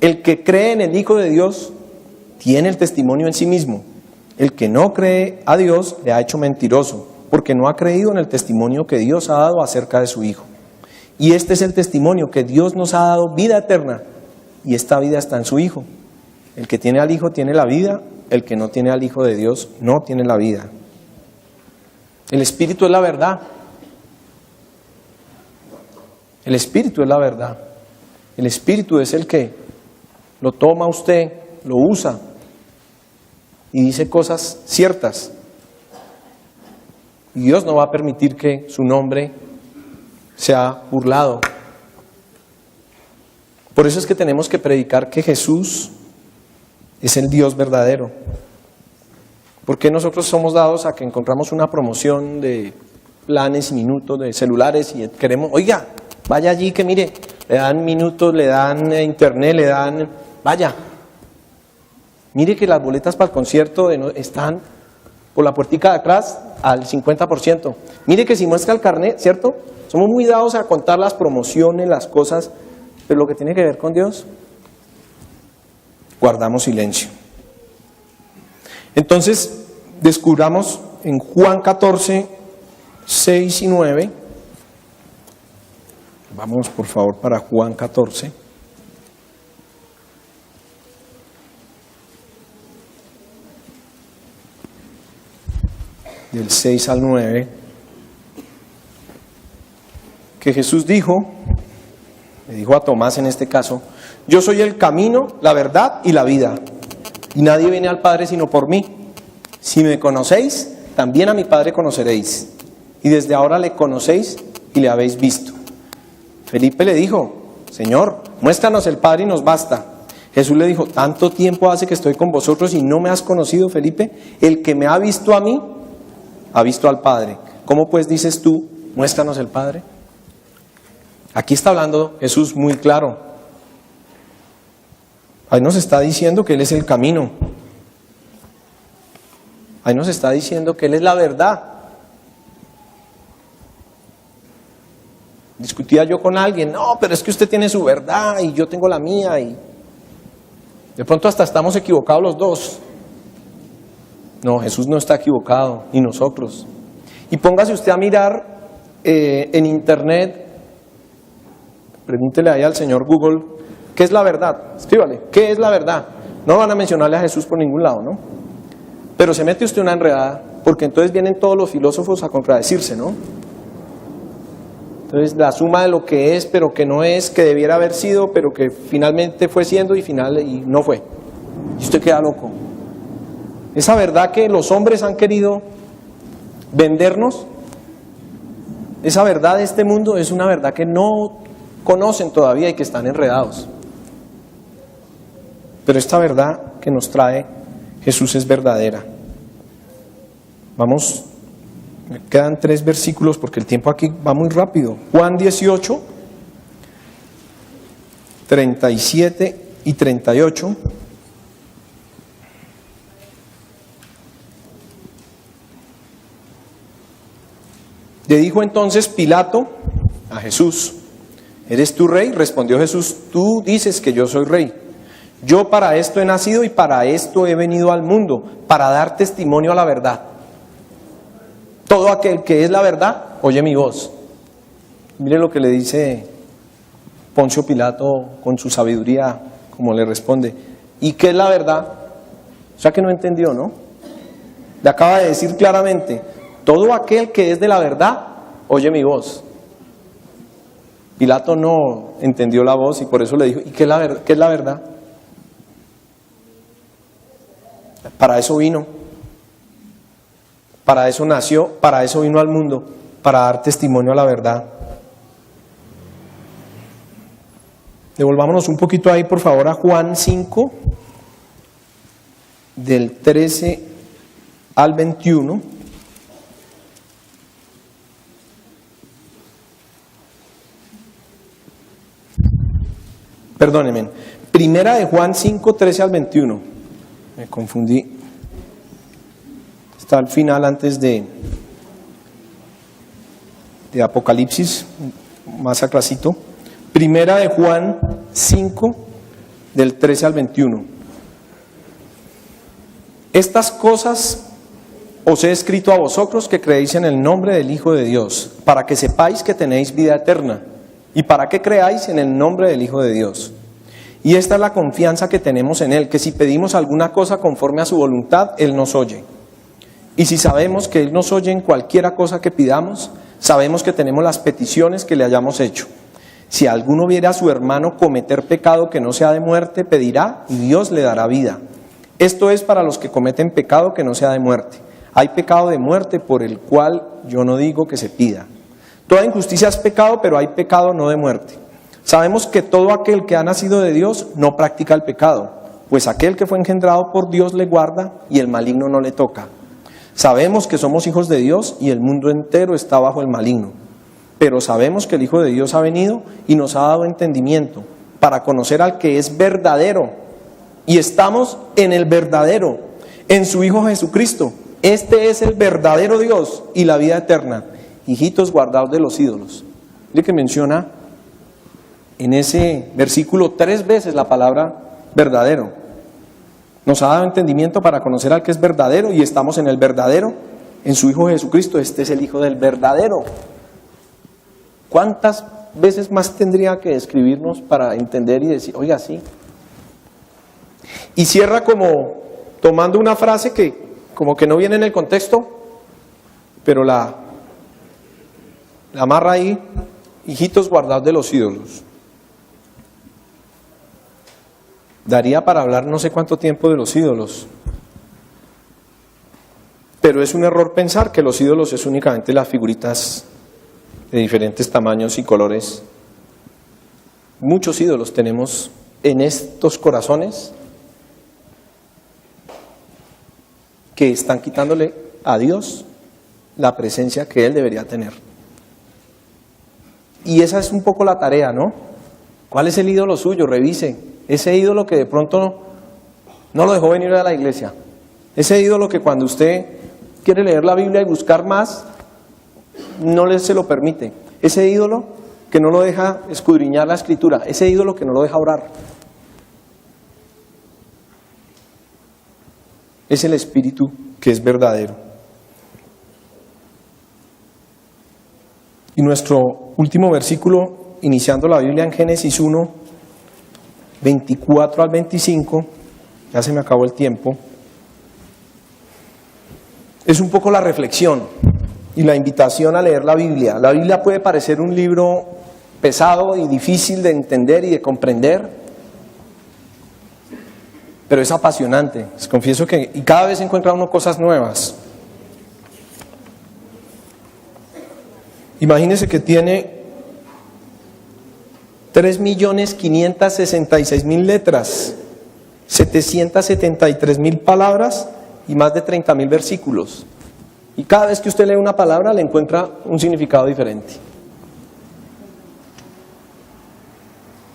El que cree en el Hijo de Dios tiene el testimonio en sí mismo. El que no cree a Dios le ha hecho mentiroso, porque no ha creído en el testimonio que Dios ha dado acerca de su Hijo. Y este es el testimonio, que Dios nos ha dado vida eterna, y esta vida está en su Hijo. El que tiene al Hijo tiene la vida, el que no tiene al Hijo de Dios no tiene la vida. El Espíritu es la verdad. El Espíritu es la verdad. El Espíritu es el que lo toma usted, lo usa y dice cosas ciertas. Y Dios no va a permitir que su nombre sea burlado. Por eso es que tenemos que predicar que Jesús es el Dios verdadero. Porque nosotros somos dados a que encontramos una promoción de planes y minutos de celulares y queremos, oiga, vaya allí que mire, le dan minutos, le dan internet, le dan, vaya. Mire que las boletas para el concierto están por la puertica de atrás al 50%. Mire que si muestra el carnet, ¿cierto? Somos muy dados a contar las promociones, las cosas, pero lo que tiene que ver con Dios, guardamos silencio. Entonces, descubramos en Juan 14, 6 y 9. Vamos por favor para Juan 14. Del 6 al 9. Que Jesús dijo, le dijo a Tomás en este caso, yo soy el camino, la verdad y la vida, y nadie viene al Padre sino por mí. Si me conocéis, también a mi Padre conoceréis, y desde ahora le conocéis y le habéis visto. Felipe le dijo, Señor, muéstranos el Padre y nos basta. Jesús le dijo, ¿tanto tiempo hace que estoy con vosotros y no me has conocido, Felipe? El que me ha visto a mí, ha visto al Padre. ¿Cómo pues dices tú, muéstranos el Padre? Aquí está hablando Jesús muy claro. Ahí nos está diciendo que Él es el camino. Ahí nos está diciendo que Él es la verdad. Discutía yo con alguien, no, pero es que usted tiene su verdad y yo tengo la mía, y de pronto hasta estamos equivocados los dos. No, Jesús no está equivocado, ni nosotros. Y póngase usted a mirar en internet, pregúntele ahí al señor Google, ¿qué es la verdad? Escríbale, ¿qué es la verdad? No van a mencionarle a Jesús por ningún lado, ¿no? Pero se mete usted una enredada, porque entonces vienen todos los filósofos a contradecirse, ¿no? Entonces la suma de lo que es, pero que no es, que debiera haber sido, pero que finalmente fue siendo y no fue. Y usted queda loco. Esa verdad que los hombres han querido vendernos, esa verdad de este mundo es una verdad que no conocen todavía y que están enredados. Pero esta verdad que nos trae Jesús es verdadera. Vamos, me quedan 3 versículos porque el tiempo aquí va muy rápido. Juan 18, 37 y 38. Le dijo entonces Pilato a Jesús: ¿eres tú rey? Respondió Jesús: tú dices que yo soy rey. Yo para esto he nacido y para esto he venido al mundo, para dar testimonio a la verdad. Todo aquel que es la verdad, oye mi voz. Mire lo que le dice Poncio Pilato con su sabiduría, como le responde. ¿Y qué es la verdad? O sea que no entendió, ¿no? Le acaba de decir claramente: todo aquel que es de la verdad, oye mi voz. Pilato no entendió la voz y por eso le dijo: ¿y qué es la verdad? Para eso vino, para eso nació, para eso vino al mundo, para dar testimonio a la verdad. Devolvámonos un poquito ahí, por favor, a Juan 5, del 13 al 21. Perdónenme, primera de Juan 5, 13 al 21. Me confundí. Está al final, antes de Apocalipsis, más atrasito. Primera de Juan 5, del 13 al 21. Estas cosas os he escrito a vosotros que creéis en el nombre del Hijo de Dios, para que sepáis que tenéis vida eterna, y para que creáis en el nombre del Hijo de Dios. Y esta es la confianza que tenemos en Él, que si pedimos alguna cosa conforme a su voluntad, Él nos oye. Y si sabemos que Él nos oye en cualquiera cosa que pidamos, sabemos que tenemos las peticiones que le hayamos hecho. Si alguno viera a su hermano cometer pecado que no sea de muerte, pedirá y Dios le dará vida. Esto es para los que cometen pecado que no sea de muerte. Hay pecado de muerte por el cual yo no digo que se pida. Toda injusticia es pecado, pero hay pecado no de muerte. Sabemos que todo aquel que ha nacido de Dios no practica el pecado, pues aquel que fue engendrado por Dios le guarda y el maligno no le toca. Sabemos que somos hijos de Dios y el mundo entero está bajo el maligno. Pero sabemos que el Hijo de Dios ha venido y nos ha dado entendimiento para conocer al que es verdadero. Y estamos en el verdadero, en su Hijo Jesucristo. Este es el verdadero Dios y la vida eterna. Hijitos, guardaos de los ídolos. Mire que menciona en ese versículo 3 veces la palabra verdadero. Nos ha dado entendimiento para conocer al que es verdadero y estamos en el verdadero, en su Hijo Jesucristo. Este es el Hijo del verdadero. ¿Cuántas veces más tendría que describirnos para entender y decir, oiga, sí? Y cierra como tomando una frase que como que no viene en el contexto, pero la amarra ahí: hijitos, guardaos de los ídolos. Daría para hablar no sé cuánto tiempo de los ídolos, pero es un error pensar que los ídolos es únicamente las figuritas de diferentes tamaños y colores. Muchos ídolos tenemos en estos corazones que están quitándole a Dios la presencia que Él debería tener. Y esa es un poco la tarea, ¿no? ¿Cuál es el ídolo suyo? Revise. Ese ídolo que de pronto no lo dejó venir a la iglesia. Ese ídolo que cuando usted quiere leer la Biblia y buscar más, no se lo permite. Ese ídolo que no lo deja escudriñar la Escritura. Ese ídolo que no lo deja orar. Es el espíritu que es verdadero. Y nuestro último versículo, iniciando la Biblia en Génesis 1, 24 al 25, ya se me acabó el tiempo, es un poco la reflexión y la invitación a leer la Biblia. La Biblia puede parecer un libro pesado y difícil de entender y de comprender, pero es apasionante. Les confieso que y cada vez encuentra uno cosas nuevas. Imagínense que tiene 3.566.000 letras, 773.000 palabras y más de 30.000 versículos. Y cada vez que usted lee una palabra le encuentra un significado diferente.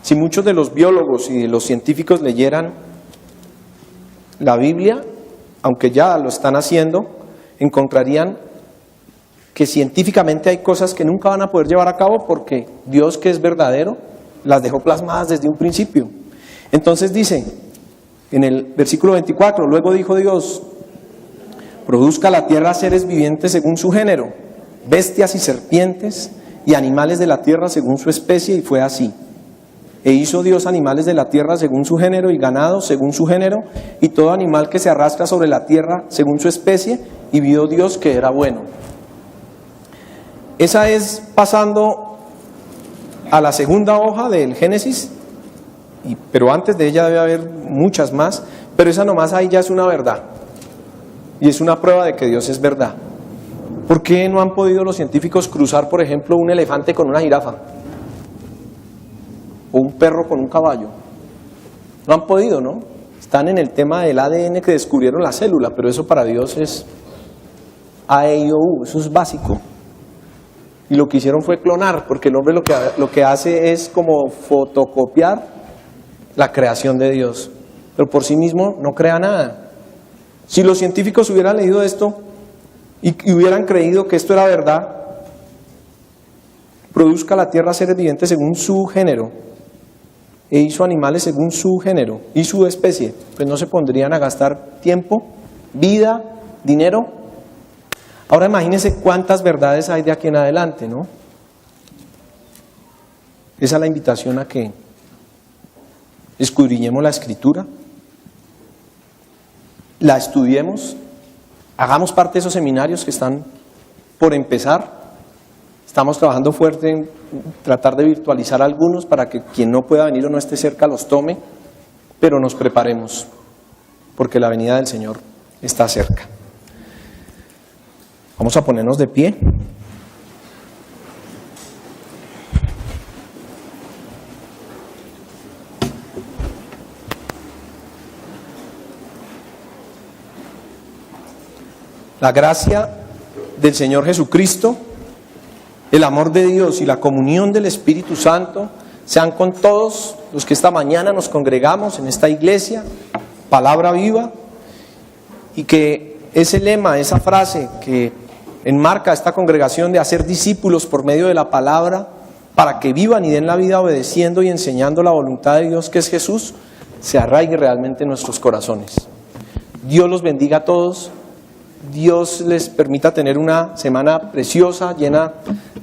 Si muchos de los biólogos y de los científicos leyeran la Biblia, aunque ya lo están haciendo, encontrarían que científicamente hay cosas que nunca van a poder llevar a cabo porque Dios, que es verdadero, las dejó plasmadas desde un principio. Entonces dice, en el versículo 24, luego dijo Dios, produzca la tierra seres vivientes según su género, bestias y serpientes y animales de la tierra según su especie, y fue así. E hizo Dios animales de la tierra según su género y ganado según su género y todo animal que se arrastra sobre la tierra según su especie, y vio Dios que era bueno. Esa es pasando a la segunda hoja del Génesis, pero antes de ella debe haber muchas más, pero esa nomás ahí ya es una verdad y es una prueba de que Dios es verdad. ¿Por qué no han podido los científicos cruzar, por ejemplo, un elefante con una jirafa? O un perro con un caballo. No han podido, ¿no? Están en el tema del ADN que descubrieron la célula, pero eso para Dios es A, E, I, O, U, eso es básico. Y lo que hicieron fue clonar, porque el hombre lo que hace es como fotocopiar la creación de Dios, pero por sí mismo no crea nada. Si los científicos hubieran leído esto y hubieran creído que esto era verdad, produzca la tierra seres vivientes según su género, e hizo animales según su género y su especie, pues no se pondrían a gastar tiempo, vida, dinero. Ahora imagínense cuántas verdades hay de aquí en adelante, ¿no? Esa es la invitación a que escudriñemos la Escritura, la estudiemos, hagamos parte de esos seminarios que están por empezar. Estamos trabajando fuerte en tratar de virtualizar algunos para que quien no pueda venir o no esté cerca los tome, pero nos preparemos, porque la venida del Señor está cerca. Vamos a ponernos de pie. La gracia del Señor Jesucristo, el amor de Dios y la comunión del Espíritu Santo sean con todos los que esta mañana nos congregamos en esta iglesia, Palabra Viva, y que ese lema, esa frase que enmarca esta congregación de hacer discípulos por medio de la palabra para que vivan y den la vida obedeciendo y enseñando la voluntad de Dios, que es Jesús, se arraigue realmente en nuestros corazones. Dios los bendiga a todos. Dios les permita tener una semana preciosa, llena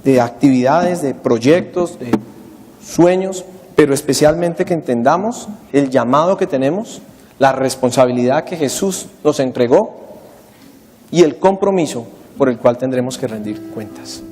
de actividades, de proyectos, de sueños, pero especialmente que entendamos el llamado que tenemos, la responsabilidad que Jesús nos entregó y el compromiso por el cual tendremos que rendir cuentas.